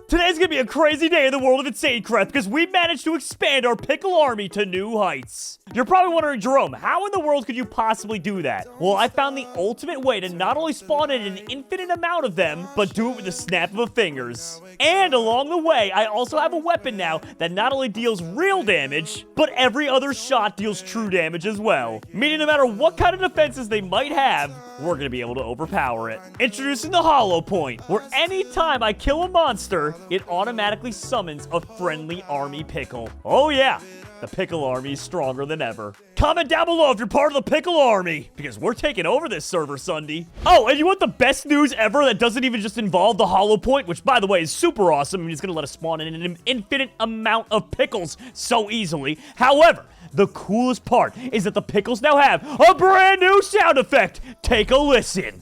Today's gonna be a crazy day in the world of InsaneCraft because we managed to expand our Pickle army to new heights. You're probably wondering, Jerome, how in the world could you possibly do that? Well, I found the ultimate way to not only spawn in an infinite amount of them, but do it with the snap of a fingers. And along the way, I also have a weapon now that not only deals real damage, but every other shot deals true damage as well. Meaning no matter what kind of defenses they might have, we're gonna be able to overpower it. Introducing the holo-point, where anytime I kill a monster, it automatically summons a friendly army Pickle. Oh yeah, the Pickle army is stronger than ever. Comment down below if you're part of the Pickle army, because we're taking over this server, SSundee. Oh, and you want the best news ever that doesn't even just involve the holo-point, which by the way is super awesome. I mean, it's gonna let us spawn in an infinite amount of Pickles so easily. However, the coolest part is that the Pickles now have a brand new sound effect. Take a listen.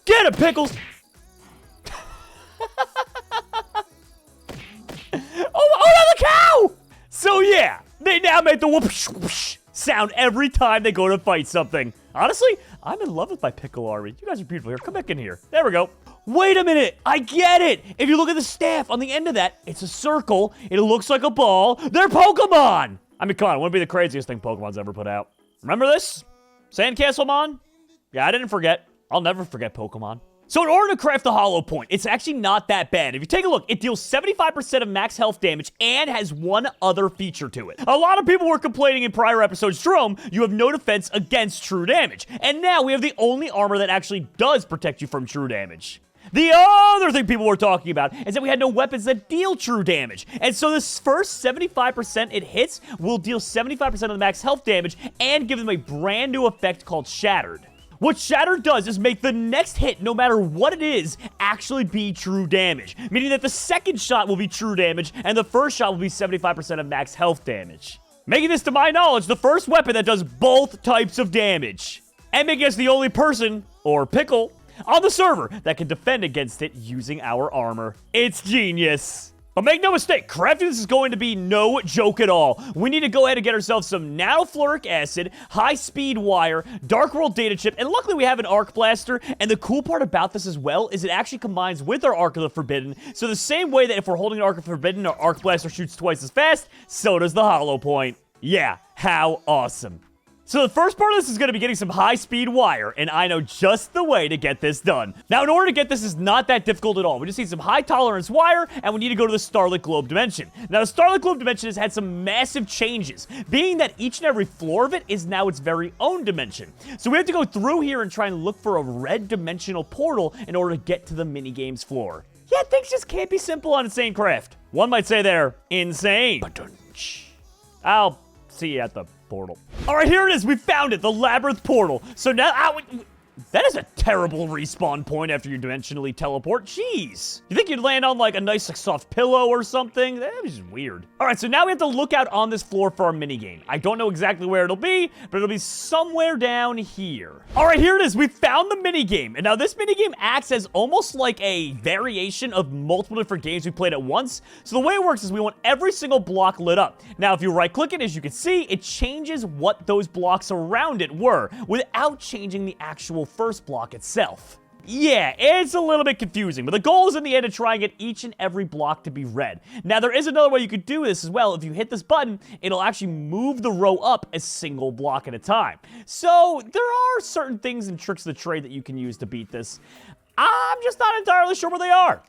Get it, Pickles! Oh, the cow! So yeah, they now make the whoosh whoosh sound every time they go to fight something. Honestly, I'm in love with my Pickle army. You guys are beautiful here. Come back in here. There we go. Wait a minute. I get it. If you look at the staff on the end of that, it's a circle. It looks like a ball. They're Pokemon. I mean, come on. It wouldn't be the craziest thing Pokemon's ever put out. Remember this? Sandcastlemon? Yeah, I didn't forget. I'll never forget Pokemon. So in order to craft the holo-point, it's actually not that bad. If you take a look, it deals 75% of max health damage and has one other feature to it. A lot of people were complaining in prior episodes, Jerome, you have no defense against true damage. And now we have the only armor that actually does protect you from true damage. The other thing people were talking about is that we had no weapons that deal true damage. And so this first 75% it hits will deal 75% of the max health damage and give them a brand new effect called Shattered. What Shattered does is make the next hit, no matter what it is, actually be true damage. Meaning that the second shot will be true damage, and the first shot will be 75% of max health damage. Making this, to my knowledge, the first weapon that does both types of damage. And making us the only person, or Pickle, on the server that can defend against it using our armor. It's genius. But make no mistake, crafting this is going to be no joke at all. We need to go ahead and get ourselves some nanofluoric acid, high-speed wire, Dark World data chip, and luckily we have an arc blaster. And the cool part about this as well is it actually combines with our Arc of the Forbidden. So the same way that if we're holding an Arc of the Forbidden, our arc blaster shoots twice as fast, so does the holo-point. Yeah, how awesome. So the first part of this is going to be getting some high-speed wire, and I know just the way to get this done. Now, in order to get this is not that difficult at all. We just need some high-tolerance wire, and we need to go to the Starlit Globe Dimension. Now, the Starlit Globe Dimension has had some massive changes, being that each and every floor of it is now its very own dimension. So we have to go through here and try and look for a red dimensional portal in order to get to the minigames floor. Yeah, things just can't be simple on InsaneCraft. One might say they're insane. I'll see you at the portal. All right, here it is. We found it, the Labyrinth portal. So now, that is a terrible respawn point after you dimensionally teleport. Jeez. You think you'd land on like a nice like, soft pillow or something? That was just weird. All right, so now we have to look out on this floor for our minigame. I don't know exactly where it'll be, but it'll be somewhere down here. All right, here it is. We found the minigame. And now this minigame acts as almost like a variation of multiple different games we played at once. So the way it works is we want every single block lit up. Now, if you right-click it, as you can see, it changes what those blocks around it were without changing the actual first block itself. Yeah, it's a little bit confusing, but the goal is in the end to try and get each and every block to be red. Now, there is another way you could do this as well. If you hit this button, it'll actually move the row up a single block at a time. So, there are certain things and tricks of the trade that you can use to beat this. I'm just not entirely sure where they are.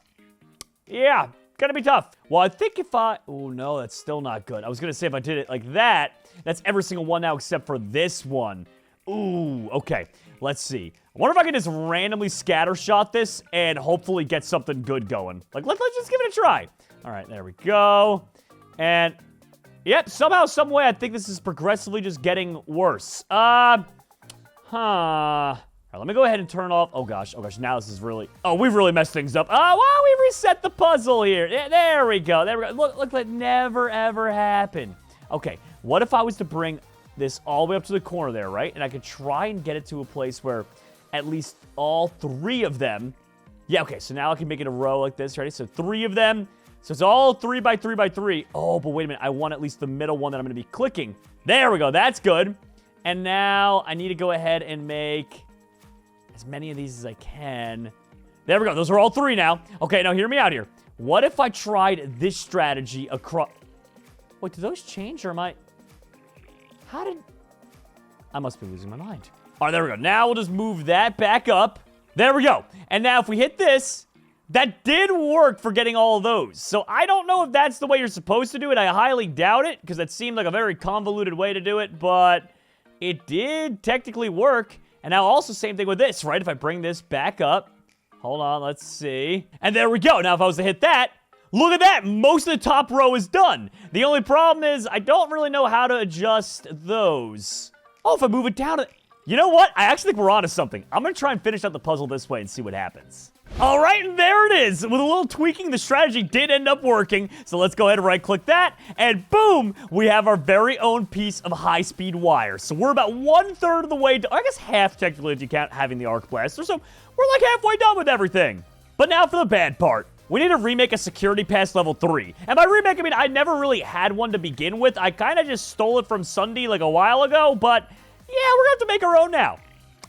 Yeah, gonna be tough. Well, I think if I... Oh, no, that's still not good. I was gonna say if I did it like that, that's every single one now except for this one. Ooh, okay. Let's see. I wonder if I can just randomly scattershot this and hopefully get something good going. Like, let's just give it a try. All right, there we go. And, yep, somehow, some way, I think this is progressively just getting worse. All right, let me go ahead and turn off. Oh, gosh, now this is really... Oh, we've really messed things up. Oh, well, we reset the puzzle here. Yeah, there we go. Look, that never, ever happened. Okay, what if I was to bring this all the way up to the corner there, right? And I could try and get it to a place where at least all three of them... Yeah, okay, so now I can make it a row like this, ready? So 3 of them. So it's all 3 by 3 by 3. Oh, but wait a minute. I want at least the middle one that I'm going to be clicking. There we go. That's good. And now I need to go ahead and make as many of these as I can. There we go. Those are all 3 now. Okay, now hear me out here. What if I tried this strategy across... Wait, did those change, or am I... How did... I must be losing my mind. All right, there we go. Now we'll just move that back up. There we go. And now if we hit this, that did work for getting all of those. So I don't know if that's the way you're supposed to do it. I highly doubt it, because that seemed like a very convoluted way to do it, but it did technically work. And now also same thing with this, right? If I bring this back up, hold on, let's see. And there we go. Now if I was to hit that, look at that. Most of the top row is done. The only problem is I don't really know how to adjust those. Oh, if I move it down, you know what? I actually think we're onto something. I'm going to try and finish out the puzzle this way and see what happens. All right, and there it is. With a little tweaking, the strategy did end up working. So let's go ahead and right-click that, and boom, we have our very own piece of high-speed wire. So we're about 1/3 of the way, I guess half technically if you count having the arc blaster. So we're like halfway done with everything. But now for the bad part. We need to remake a security pass level 3. And by remake, I mean I never really had one to begin with. I kind of just stole it from SSundee like a while ago, but yeah, we're going to have to make our own now.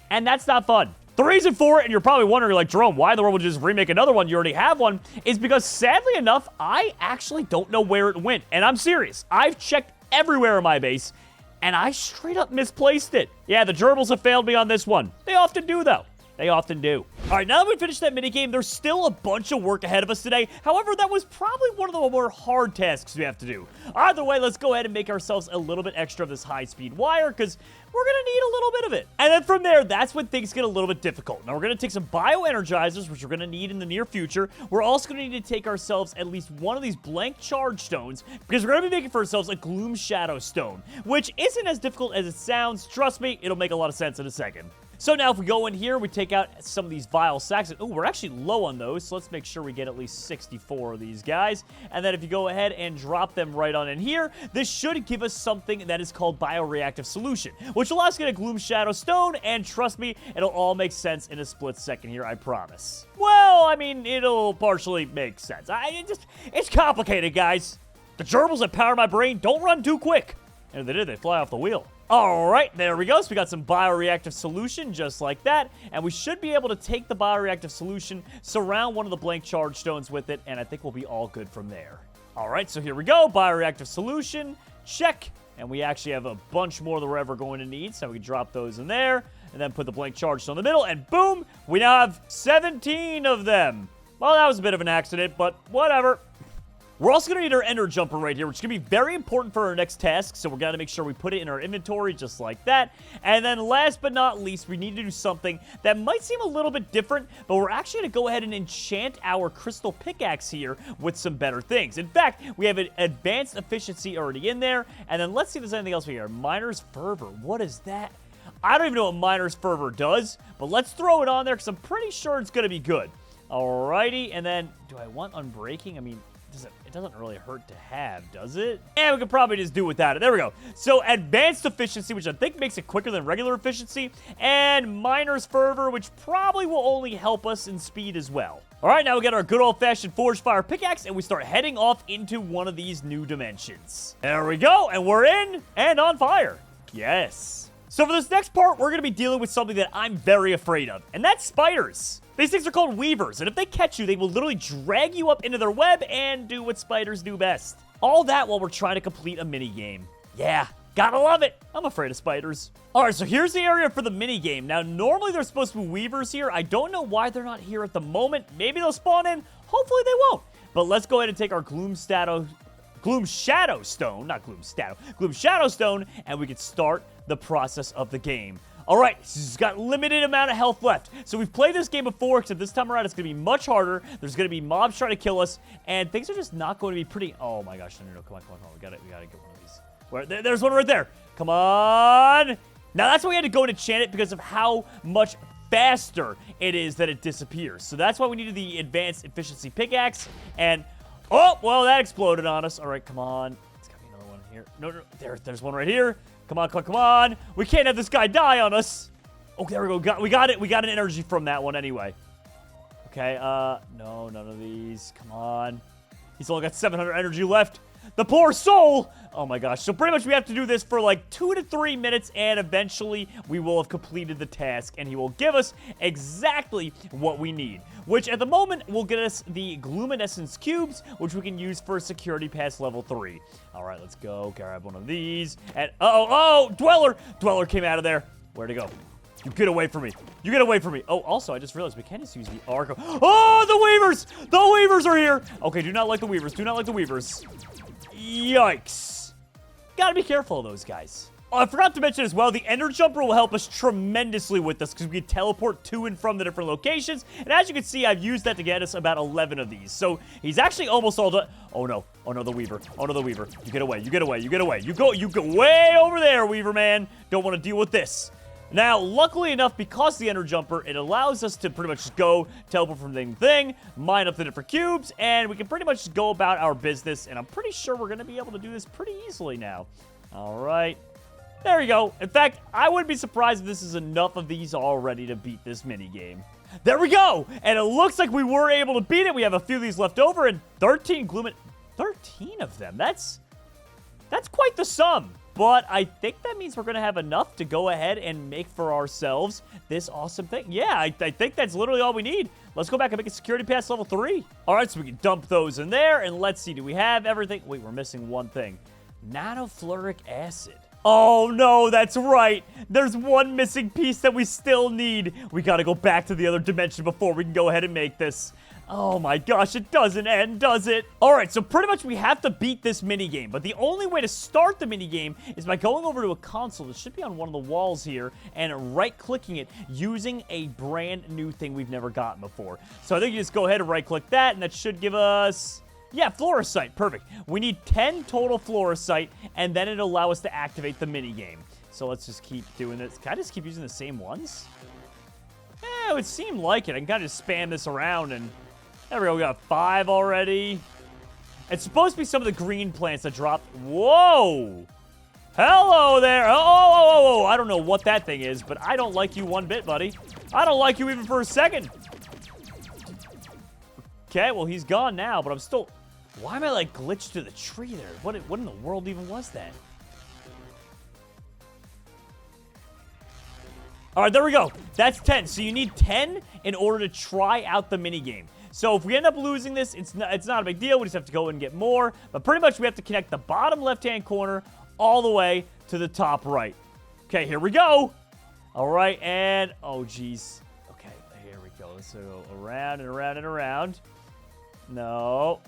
And that's not fun. The reason for it, and you're probably wondering, like, Jerome, why in the world would you just remake another one? You already have one, is because, sadly enough, I actually don't know where it went. And I'm serious. I've checked everywhere in my base, and I straight up misplaced it. Yeah, the gerbils have failed me on this one. They often do, though. They often do. All right, now that we finished that minigame, there's still a bunch of work ahead of us today. However, that was probably one of the more hard tasks we have to do. Either way, let's go ahead and make ourselves a little bit extra of this high-speed wire, because we're going to need a little bit of it. And then from there, that's when things get a little bit difficult. Now, we're going to take some bioenergizers, which we're going to need in the near future. We're also going to need to take ourselves at least one of these blank charge stones, because we're going to be making for ourselves a gloom shadow stone, which isn't as difficult as it sounds. Trust me, it'll make a lot of sense in a second. So now if we go in here, we take out some of these vile sacks. Oh, we're actually low on those, so let's make sure we get at least 64 of these guys. And then if you go ahead and drop them right on in here, this should give us something that is called bioreactive solution, which will allow us to get a gloom shadow stone, and trust me, it'll all make sense in a split second here, I promise. Well, I mean, it'll partially make sense. It's complicated, guys. The gerbils that power my brain don't run too quick. And if they did, they fly off the wheel. All right, there we go. So we got some bioreactive solution just like that. And we should be able to take the bioreactive solution, surround one of the blank charge stones with it, and I think we'll be all good from there. All right, so here we go. Bioreactive solution, check. And we actually have a bunch more that we're ever going to need, so we can drop those in there, and then put the blank charge stone in the middle, and boom, we now have 17 of them. Well, that was a bit of an accident, but whatever. We're also going to need our ender jumper right here, which is going to be very important for our next task, so we're going to make sure we put it in our inventory just like that. And then last but not least, we need to do something that might seem a little bit different, but we're actually going to go ahead and enchant our crystal pickaxe here with some better things. In fact, we have an advanced efficiency already in there, and then let's see if there's anything else here. Miner's Fervor, what is that? I don't even know what Miner's Fervor does, but let's throw it on there because I'm pretty sure it's going to be good. Alrighty, and then do I want Unbreaking? I mean, it doesn't really hurt to have, does it? And we could probably just do without it. There we go. So advanced efficiency, which I think makes it quicker than regular efficiency, and Miner's Fervor, which probably will only help us in speed as well. All right, now we got our good old-fashioned forged fire pickaxe, and we start heading off into one of these new dimensions. There we go, and we're in and on fire. Yes. So for this next part, we're going to be dealing with something that I'm very afraid of, and that's spiders. These things are called weavers, and if they catch you, they will literally drag you up into their web and do what spiders do best. All that while we're trying to complete a mini-game. Yeah, gotta love it. I'm afraid of spiders. All right, so here's the area for the mini-game. Now, normally there's supposed to be weavers here. I don't know why they're not here at the moment. Maybe they'll spawn in. Hopefully they won't. But let's go ahead and take our Gloom Shadow Stone, and we can start the process of the game. All right, he's got limited amount of health left. So we've played this game before, except this time around it's going to be much harder. There's going to be mobs trying to kill us, and things are just not going to be pretty... Oh my gosh, no, come on. We gotta get one of these. There's one right there. Come on. Now that's why we had to go and enchant it because of how much faster it is that it disappears. So that's why we needed the advanced efficiency pickaxe, and... Oh, well, that exploded on us. All right, come on. There's got to be another one here. No, there's one right here. Come on. We can't have this guy die on us. Oh, there we go. We got it. We got an energy from that one anyway. Okay, no, none of these. Come on. He's only got 700 energy left. The poor soul. Oh my gosh. So pretty much we have to do this for like 2 to 3 minutes, and eventually we will have completed the task, and he will give us exactly what we need, which at the moment will get us the Gluminescence cubes, which we can use for security pass level 3. All right, let's go grab one of these. And oh, Dweller. Dweller came out of there. Where'd he go? You get away from me. You get away from me. Oh, also, I just realized we can just use the arc. Oh, the Weavers! The Weavers are here! Okay, do not like the Weavers. Do not like the Weavers. Yikes. Gotta be careful of those guys. Oh, I forgot to mention as well, the Ender Jumper will help us tremendously with this because we can teleport to and from the different locations. And as you can see, I've used that to get us about 11 of these. So he's actually almost all done. Oh no, the Weaver. Oh no, the Weaver. You get away, you get away, you get away. You go way over there, Weaver man. Don't want to deal with this. Now, luckily enough, because the Ender Jumper, it allows us to pretty much just go, teleport from thing to thing, mine up the different cubes, and we can pretty much just go about our business, and I'm pretty sure we're going to be able to do this pretty easily now. All right. There you go. In fact, I wouldn't be surprised if this is enough of these already to beat this minigame. There we go! And it looks like we were able to beat it. We have a few of these left over, and 13 of them. That's quite the sum. But I think that means we're going to have enough to go ahead and make for ourselves this awesome thing. Yeah, I think that's literally all we need. Let's go back and make a security pass level 3. All right, so we can dump those in there. And let's see, do we have everything? Wait, we're missing one thing. Nanofluoric acid. Oh, no, that's right. There's one missing piece that we still need. We got to go back to the other dimension before we can go ahead and make this. Oh my gosh, it doesn't end, does it? All right, so pretty much we have to beat this minigame, but the only way to start the minigame is by going over to a console that should be on one of the walls here and right-clicking it using a brand new thing we've never gotten before. So I think you just go ahead and right-click that, and that should give us... Yeah, Fluorocite, perfect. We need 10 total Fluorocite, and then it'll allow us to activate the minigame. So let's just keep doing this. Can I just keep using the same ones? Yeah, it would seem like it. I can kind of just spam this around and... There we go, we got 5 already. It's supposed to be some of the green plants that dropped. Whoa! Hello there! Oh! I don't know what that thing is, but I don't like you one bit, buddy. I don't like you even for a second. Okay, well, he's gone now, but I'm still... Why am I, like, glitched to the tree there? What in the world even was that? All right, there we go. That's 10. So you need 10 in order to try out the minigame. So if we end up losing this, it's not a big deal. We just have to go and get more. But pretty much we have to connect the bottom left-hand corner all the way to the top right. Okay, here we go. All right, and... Oh, geez. Okay, here we go. Let's go around and around and around. No.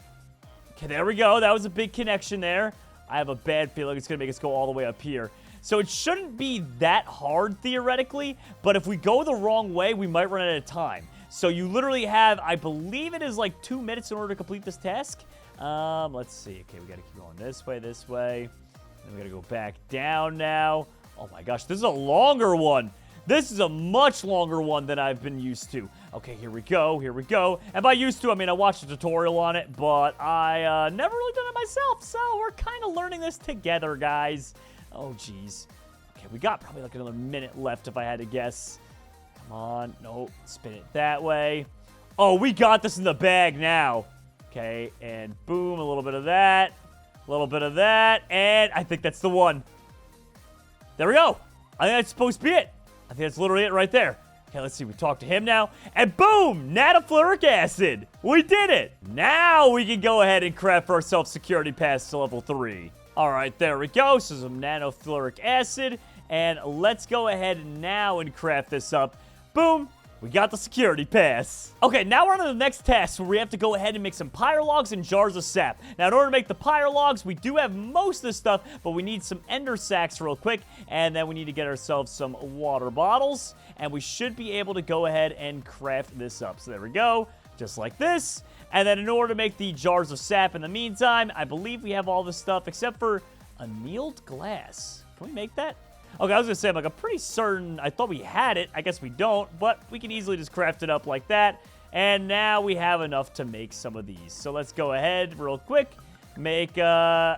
Okay, there we go. That was a big connection there. I have a bad feeling it's going to make us go all the way up here. So it shouldn't be that hard, theoretically. But if we go the wrong way, we might run out of time. So you literally have, I believe it is like 2 minutes in order to complete this task. Let's see. Okay, we got to keep going this way. Then we got to go back down now. Oh my gosh, this is a longer one. This is a much longer one than I've been used to. Okay, here we go. And by used to, I mean I watched a tutorial on it, but I never really done it myself. So we're kind of learning this together, guys. Oh, geez. Okay, we got probably like another minute left if I had to guess. Come on. No, spin it that way. Oh, we got this in the bag now. Okay, and boom, a little bit of that. A little bit of that. And I think that's the one. There we go. I think that's supposed to be it. I think that's literally it right there. Okay, let's see. We talk to him now. And boom! Nanofluoric acid. We did it. Now we can go ahead and craft for ourselves security pass to level 3. All right, there we go. So some nanofluoric acid. And let's go ahead now and craft this up. Boom. We got the security pass. Okay, now we're on to the next task where we have to go ahead and make some pyrologs and jars of sap. Now, in order to make the pyrologs, we do have most of the stuff, but we need some ender sacs real quick, and then we need to get ourselves some water bottles, and we should be able to go ahead and craft this up. So there we go, just like this. And then in order to make the jars of sap in the meantime, I believe we have all this stuff except for annealed glass. Can we make that? Okay, I was going to say, I'm pretty certain, I thought we had it. I guess we don't, but we can easily just craft it up like that. And now we have enough to make some of these. So let's go ahead real quick. Make, we can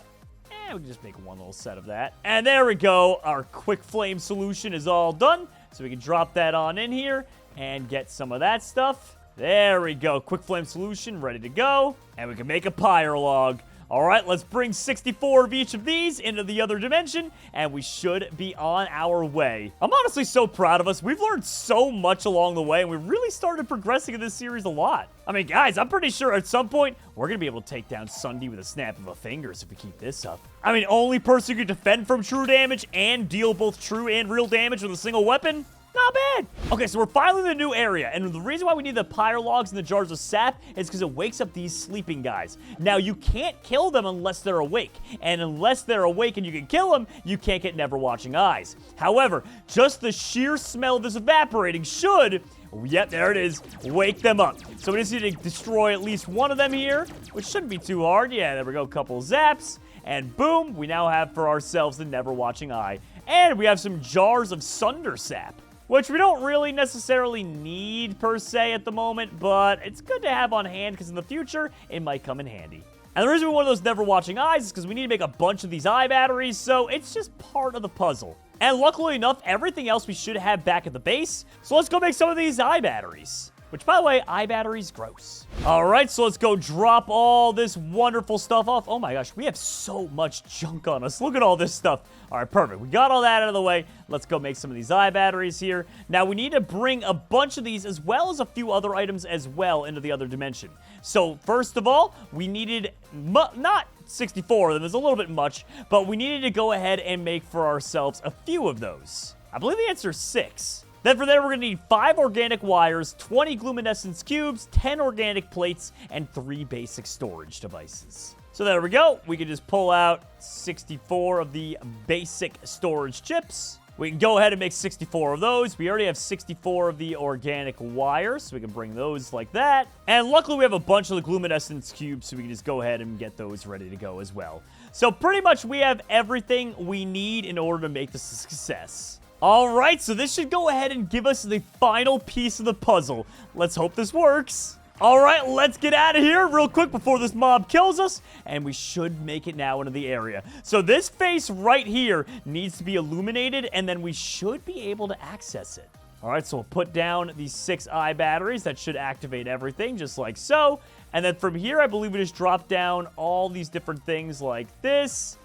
just make one little set of that. And there we go. Our quick flame solution is all done. So we can drop that on in here and get some of that stuff. There we go. Quick flame solution ready to go. And we can make a pyrolog. All right, let's bring 64 of each of these into the other dimension, and we should be on our way. I'm honestly so proud of us. We've learned so much along the way, and we really started progressing in this series a lot. I mean, guys, I'm pretty sure at some point, we're going to be able to take down SSundee with a snap of a fingers if we keep this up. I mean, only person who can defend from true damage and deal both true and real damage with a single weapon? Not bad. Okay, so we're finally in the new area, and the reason why we need the pyrologs and the jars of sap is because it wakes up these sleeping guys. Now, you can't kill them unless they're awake, and unless they're awake and you can kill them, you can't get never watching eyes. However, just the sheer smell of this evaporating should, yep, there it is, wake them up. So we just need to destroy at least one of them here, which shouldn't be too hard. Yeah, there we go, couple zaps, and boom, we now have for ourselves the never watching eye. And we have some jars of Sunder sap, which we don't really necessarily need per se at the moment, but it's good to have on hand because in the future, it might come in handy. And the reason we want those never watching eyes is because we need to make a bunch of these eye batteries, so it's just part of the puzzle. And luckily enough, everything else we should have back at the base, so let's go make some of these eye batteries. Which, by the way, eye batteries, gross. All right, so let's go drop all this wonderful stuff off. Oh my gosh, we have so much junk on us. Look at all this stuff. All right, perfect. We got all that out of the way. Let's go make some of these eye batteries here. Now, we need to bring a bunch of these as well as a few other items as well into the other dimension. So, first of all, we needed not 64 of them. It's a little bit much, but we needed to go ahead and make for ourselves a few of those. I believe the answer is 6. Then from there, we're going to need 5 organic wires, 20 gluminescence cubes, 10 organic plates, and 3 basic storage devices. So there we go. We can just pull out 64 of the basic storage chips. We can go ahead and make 64 of those. We already have 64 of the organic wires, so we can bring those like that. And luckily, we have a bunch of the gluminescence cubes, so we can just go ahead and get those ready to go as well. So pretty much, we have everything we need in order to make this a success. All right, so this should go ahead and give us the final piece of the puzzle. Let's hope this works. All right, let's get out of here real quick before this mob kills us, and we should make it now into the area. So this face right here needs to be illuminated, and then we should be able to access it. All right, so we'll put down these 6 eye batteries. That should activate everything, just like so. And then from here, I believe we just drop down all these different things like this.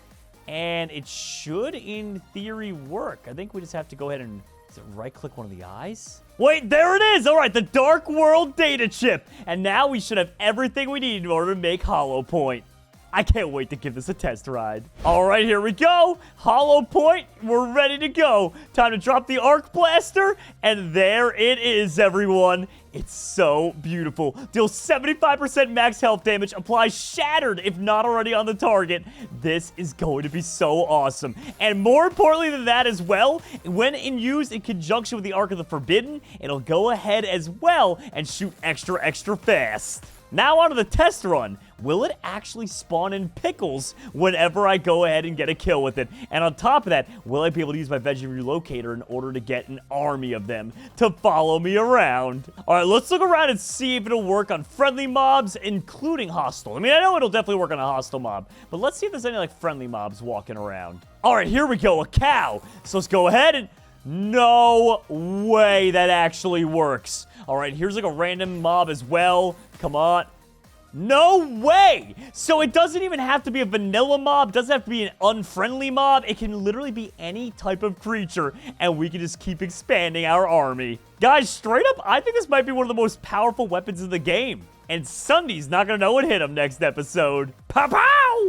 And it should, in theory, work. I think we just have to go ahead and right-click one of the eyes. Wait, there it is! All right, the Dark World data chip. And now we should have everything we need in order to make holo-point. I can't wait to give this a test ride. All right, here we go. Holo-point, we're ready to go. Time to drop the arc blaster. And there it is, everyone. It's so beautiful. Deals 75% max health damage. Applies shattered if not already on the target. This is going to be so awesome. And more importantly than that as well, when used in conjunction with the Arc of the Forbidden, it'll go ahead as well and shoot extra fast. Now onto the test run. Will it actually spawn in pickles whenever I go ahead and get a kill with it? And on top of that, will I be able to use my veggie relocator in order to get an army of them to follow me around? All right, let's look around and see if it'll work on friendly mobs, including hostile. I mean, I know it'll definitely work on a hostile mob, but let's see if there's any, like, friendly mobs walking around. All right, here we go, a cow. So let's go ahead and... No way that actually works. All right, here's like a random mob as well. Come on. No way! So it doesn't even have to be a vanilla mob. It doesn't have to be an unfriendly mob. It can literally be any type of creature, and we can just keep expanding our army. Guys, straight up, I think this might be one of the most powerful weapons in the game. And SSundee's not gonna know what hit him next episode. Pow pow!